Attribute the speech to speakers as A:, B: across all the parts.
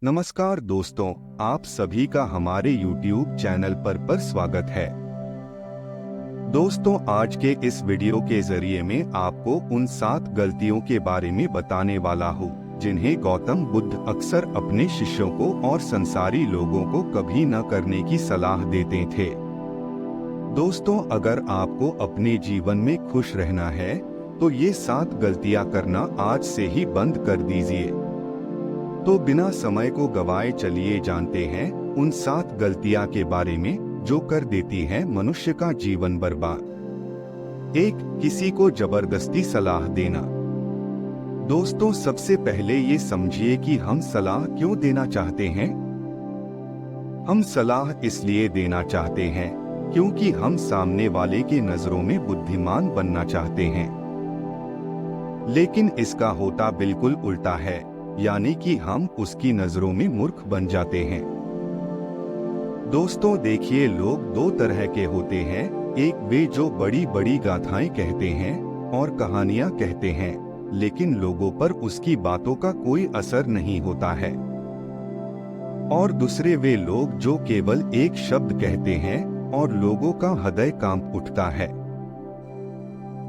A: नमस्कार दोस्तों, आप सभी का हमारे YouTube चैनल पर स्वागत है। दोस्तों, आज के इस वीडियो के जरिए में आपको उन 7 गलतियों के बारे में बताने वाला हूँ जिन्हें गौतम बुद्ध अक्सर अपने शिष्यों को और संसारी लोगों को कभी न करने की सलाह देते थे। दोस्तों, अगर आपको अपने जीवन में खुश रहना है तो ये 7 गलतियां करना आज से ही बंद कर दीजिए। तो बिना समय को गवाए चलिए जानते हैं उन 7 गलतियां के बारे में जो कर देती हैं मनुष्य का जीवन बर्बाद। 1. किसी को जबरदस्ती सलाह देना। दोस्तों, सबसे पहले ये समझिए कि हम सलाह क्यों देना चाहते हैं। हम सलाह इसलिए देना चाहते हैं क्योंकि हम सामने वाले के नजरों में बुद्धिमान बनना चाहते हैं। लेकिन इसका होता बिल्कुल उल्टा है, यानी कि हम उसकी नजरों में मूर्ख बन जाते हैं। दोस्तों, देखिए, लोग 2 तरह के होते हैं। एक वे जो बड़ी बड़ी गाथाएं कहते हैं और कहानियां कहते हैं, लेकिन लोगों पर उसकी बातों का कोई असर नहीं होता है। और दूसरे वे लोग जो केवल एक शब्द कहते हैं और लोगों का हृदय कांप उठता है।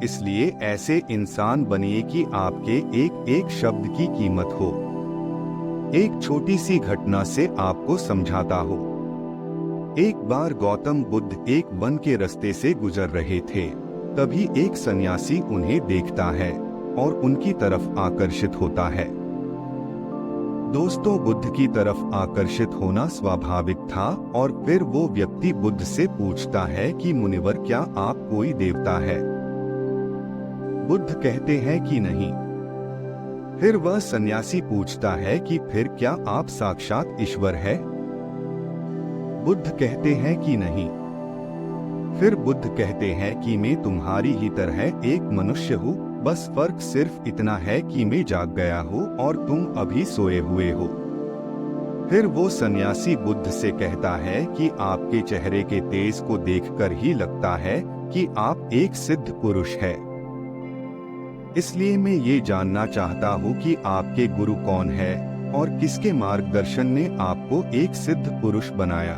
A: इसलिए ऐसे इंसान बनिए कि आपके एक एक शब्द की कीमत हो। एक छोटी सी घटना से आपको समझाता हो। एक बार गौतम बुद्ध एक वन के रास्ते से गुजर रहे थे। तभी एक सन्यासी उन्हें देखता है और उनकी तरफ आकर्षित होता है। दोस्तों, बुद्ध की तरफ आकर्षित होना स्वाभाविक था और फिर वो व्यक्ति बुद्ध से पूछता है कि मुनिवर, क्या आप कोई देवता है? बुद्ध कहते हैं कि नहीं। फिर वह सन्यासी पूछता है कि फिर क्या आप साक्षात ईश्वर है? बुद्ध कहते हैं कि नहीं। फिर बुद्ध कहते हैं कि मैं तुम्हारी ही तरह एक मनुष्य हूँ, बस फर्क सिर्फ इतना है कि मैं जाग गया हूँ और तुम अभी सोए हुए हो। फिर वो सन्यासी बुद्ध से कहता है कि आपके चेहरे के तेज को देखकर ही लगता है कि आप एक सिद्ध पुरुष है। इसलिए मैं ये जानना चाहता हूँ कि आपके गुरु कौन है और किसके मार्गदर्शन ने आपको एक सिद्ध पुरुष बनाया।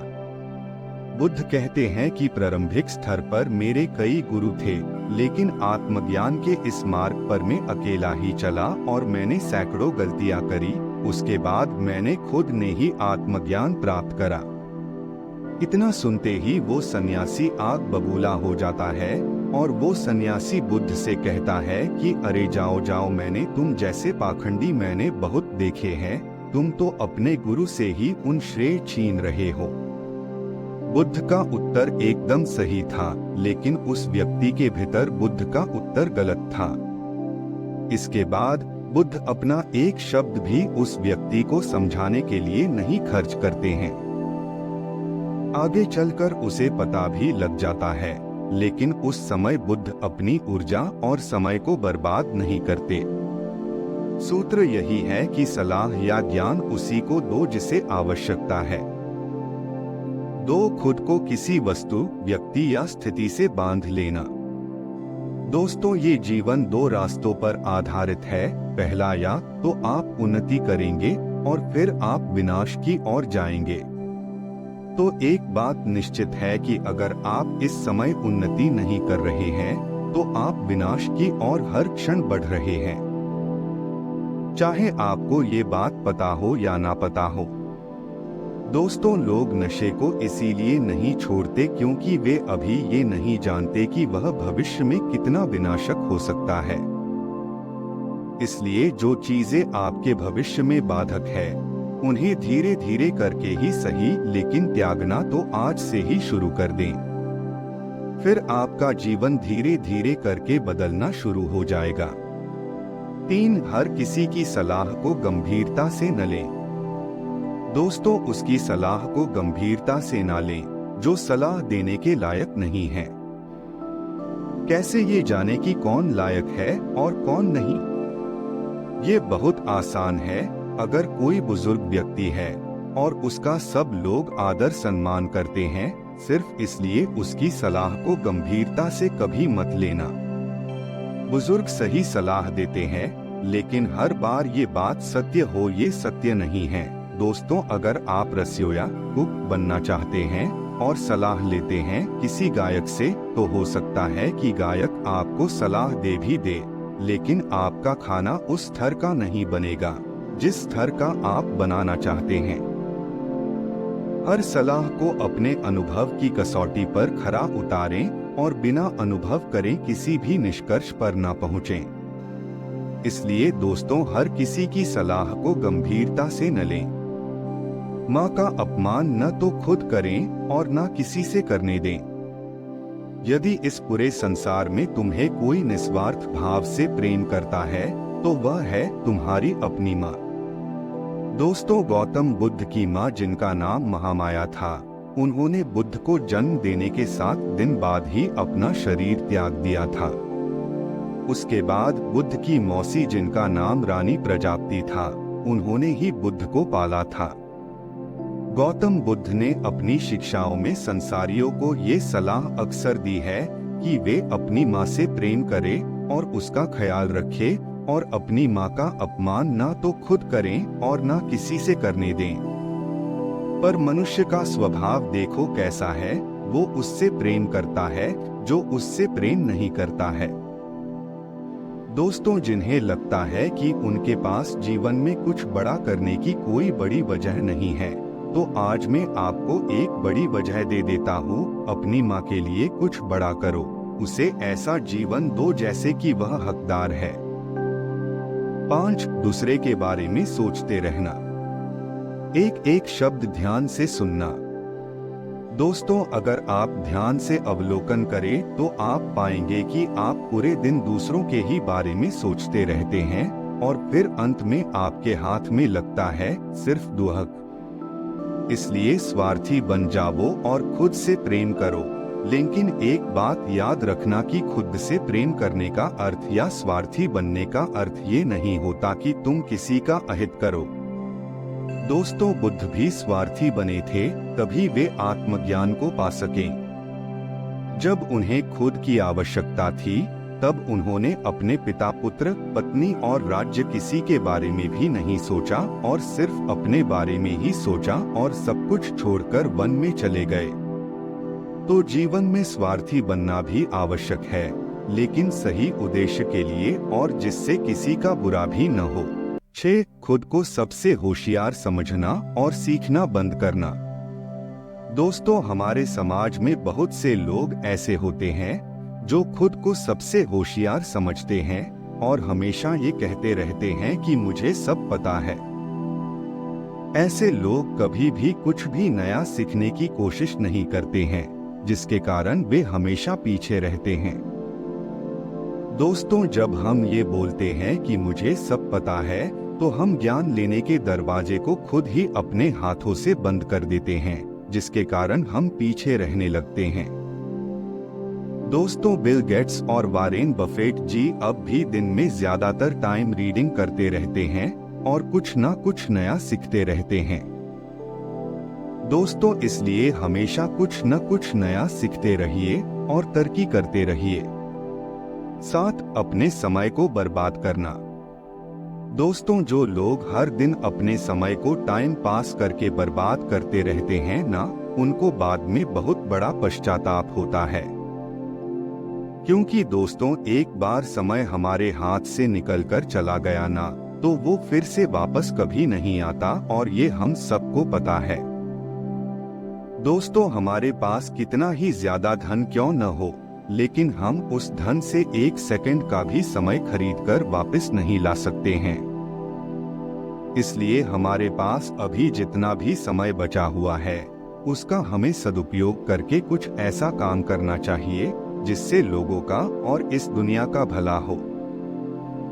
A: बुद्ध कहते हैं कि प्रारंभिक स्तर पर मेरे कई गुरु थे, लेकिन आत्मज्ञान के इस मार्ग पर मैं अकेला ही चला और मैंने सैकड़ों गलतियां करी। उसके बाद मैंने खुद ने ही आत्मज्ञान प्राप्त करा। इतना सुनते ही वो सन्यासी आग बबूला हो जाता है और वो सन्यासी बुद्ध से कहता है कि अरे जाओ जाओ, मैंने तुम जैसे पाखंडी मैंने बहुत देखे हैं। तुम तो अपने गुरु से ही उन श्रेय छीन रहे हो। बुद्ध का उत्तर एकदम सही था, लेकिन उस व्यक्ति के भीतर बुद्ध का उत्तर गलत था। इसके बाद बुद्ध अपना एक शब्द भी उस व्यक्ति को समझाने के लिए नहीं खर्च करते हैं। आगे चलकर उसे पता भी लग जाता है, लेकिन उस समय बुद्ध अपनी ऊर्जा और समय को बर्बाद नहीं करते। सूत्र यही है कि सलाह या ज्ञान उसी को दो जिसे आवश्यकता है। 2. खुद को किसी वस्तु, व्यक्ति या स्थिति से बांध लेना। दोस्तों, ये जीवन 2 रास्तों पर आधारित है। पहला, या तो आप उन्नति करेंगे और फिर आप विनाश की ओर जाएंगे। तो एक बात निश्चित है कि अगर आप इस समय उन्नति नहीं कर रहे हैं तो आप विनाश की ओर हर क्षण बढ़ रहे हैं, चाहे आपको ये बात पता हो या ना पता हो। दोस्तों, लोग नशे को इसीलिए नहीं छोड़ते क्योंकि वे अभी ये नहीं जानते कि वह भविष्य में कितना विनाशक हो सकता है। इसलिए जो चीजें आपके भविष्य में बाधक है उन्हें धीरे धीरे करके ही सही, लेकिन त्यागना तो आज से ही शुरू कर दें। फिर आपका जीवन धीरे धीरे करके बदलना शुरू हो जाएगा। 3. हर किसी की सलाह को गंभीरता से न लें। दोस्तों, उसकी सलाह को गंभीरता से न लें जो सलाह देने के लायक नहीं है। कैसे ये जाने कि कौन लायक है और कौन नहीं? ये बहुत आसान है। अगर कोई बुजुर्ग व्यक्ति है और उसका सब लोग आदर सम्मान करते हैं, सिर्फ इसलिए उसकी सलाह को गंभीरता से कभी मत लेना। बुजुर्ग सही सलाह देते हैं, लेकिन हर बार ये बात सत्य हो ये सत्य नहीं है। दोस्तों, अगर आप रसोइया कुक बनना चाहते हैं और सलाह लेते हैं किसी गायक से, तो हो सकता है कि गायक आपको सलाह दे भी दे, लेकिन आपका खाना उस स्तर का नहीं बनेगा जिस स्तर का आप बनाना चाहते हैं। हर सलाह को अपने अनुभव की कसौटी पर खरा उतारें और बिना अनुभव करें किसी भी निष्कर्ष पर न पहुंचें। इसलिए दोस्तों, हर किसी की सलाह को गंभीरता से न लें। माँ का अपमान न तो खुद करें और न किसी से करने दें। यदि इस पूरे संसार में तुम्हें कोई निस्वार्थ भाव से प्रेम करता है तो वह है तुम्हारी अपनी माँ। दोस्तों, गौतम बुद्ध की माँ, जिनका नाम महामाया था, उन्होंने बुद्ध को जन्म देने के 7 दिन बाद ही अपना शरीर त्याग दिया था। उसके बाद बुद्ध की मौसी, जिनका नाम रानी प्रजापति था, उन्होंने ही बुद्ध को पाला था। गौतम बुद्ध ने अपनी शिक्षाओं में संसारियों को ये सलाह अक्सर दी है कि वे अपनी माँ से प्रेम करें और उसका ख्याल रखें और अपनी माँ का अपमान ना तो खुद करें और ना किसी से करने दें। पर मनुष्य का स्वभाव देखो कैसा है, वो उससे प्रेम करता है जो उससे प्रेम नहीं करता है। दोस्तों, जिन्हें लगता है कि उनके पास जीवन में कुछ बड़ा करने की कोई बड़ी वजह नहीं है, तो आज मैं आपको एक बड़ी वजह दे देता हूँ। अपनी माँ के लिए कुछ बड़ा करो, उसे ऐसा जीवन दो जैसे कि वह हकदार है। 5. दूसरे के बारे में सोचते रहना। एक एक शब्द ध्यान से सुनना। दोस्तों, अगर आप ध्यान से अवलोकन करें तो आप पाएंगे कि आप पूरे दिन दूसरों के ही बारे में सोचते रहते हैं और फिर अंत में आपके हाथ में लगता है सिर्फ दुहक। इसलिए स्वार्थी बन जाओ और खुद से प्रेम करो। लेकिन एक बात याद रखना कि खुद से प्रेम करने का अर्थ या स्वार्थी बनने का अर्थ ये नहीं होता कि तुम किसी का अहित करो। दोस्तों, बुद्ध भी स्वार्थी बने थे, तभी वे आत्मज्ञान को पा सकें। जब उन्हें खुद की आवश्यकता थी, तब उन्होंने अपने पिता, पुत्र, पत्नी और राज्य किसी के बारे में भी नहीं सोचा और सिर्फ अपने बारे में ही सोचा और सब कुछ छोड़कर वन में चले गए। तो जीवन में स्वार्थी बनना भी आवश्यक है, लेकिन सही उद्देश्य के लिए और जिससे किसी का बुरा भी न हो। 6. खुद को सबसे होशियार समझना और सीखना बंद करना। दोस्तों, हमारे समाज में बहुत से लोग ऐसे होते हैं जो खुद को सबसे होशियार समझते हैं और हमेशा ये कहते रहते हैं कि मुझे सब पता है। ऐसे लोग कभी भी कुछ भी नया सीखने की कोशिश नहीं करते हैं, जिसके कारण वे हमेशा पीछे रहते हैं। दोस्तों, जब हम ये बोलते हैं कि मुझे सब पता है, तो हम ज्ञान लेने के दरवाजे को खुद ही अपने हाथों से बंद कर देते हैं, जिसके कारण हम पीछे रहने लगते हैं। दोस्तों, बिल गेट्स और वॉरेन बफेट जी अब भी दिन में ज्यादातर टाइम रीडिंग करते रहते हैं और कुछ ना कुछ नया सीखते रहते हैं। दोस्तों, इसलिए हमेशा कुछ न कुछ नया सीखते रहिए और तरक्की करते रहिए। 7. अपने समय को बर्बाद करना। दोस्तों, जो लोग हर दिन अपने समय को टाइम पास करके बर्बाद करते रहते हैं ना, उनको बाद में बहुत बड़ा पश्चाताप होता है। क्योंकि दोस्तों, एक बार समय हमारे हाथ से निकलकर चला गया ना, तो वो फिर से वापस कभी नहीं आता और ये हम सबको पता है। दोस्तों, हमारे पास कितना ही ज्यादा धन क्यों न हो, लेकिन हम उस धन से 1 सेकंड का भी समय खरीदकर वापस नहीं ला सकते हैं। इसलिए हमारे पास अभी जितना भी समय बचा हुआ है, उसका हमें सदुपयोग करके कुछ ऐसा काम करना चाहिए जिससे लोगों का और इस दुनिया का भला हो।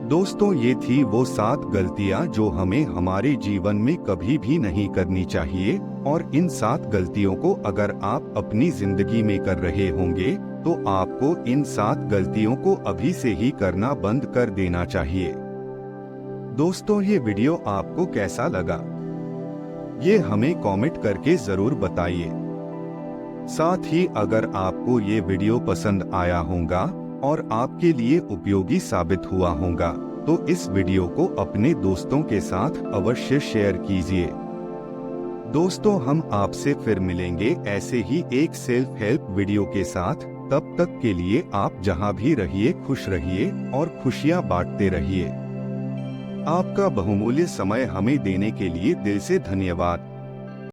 A: दोस्तों, ये थी वो 7 गलतियां जो हमें हमारे जीवन में कभी भी नहीं करनी चाहिए, और इन 7 गलतियों को अगर आप अपनी जिंदगी में कर रहे होंगे तो आपको इन 7 गलतियों को अभी से ही करना बंद कर देना चाहिए। दोस्तों, ये वीडियो आपको कैसा लगा, ये हमें कमेंट करके जरूर बताइए। साथ ही अगर आपको ये वीडियो पसंद आया होगा और आपके लिए उपयोगी साबित हुआ होगा, तो इस वीडियो को अपने दोस्तों के साथ अवश्य शेयर कीजिए। दोस्तों, हम आपसे फिर मिलेंगे ऐसे ही एक सेल्फ हेल्प वीडियो के साथ। तब तक के लिए आप जहां भी रहिए खुश रहिए और खुशियां बांटते रहिए। आपका बहुमूल्य समय हमें देने के लिए दिल से धन्यवाद।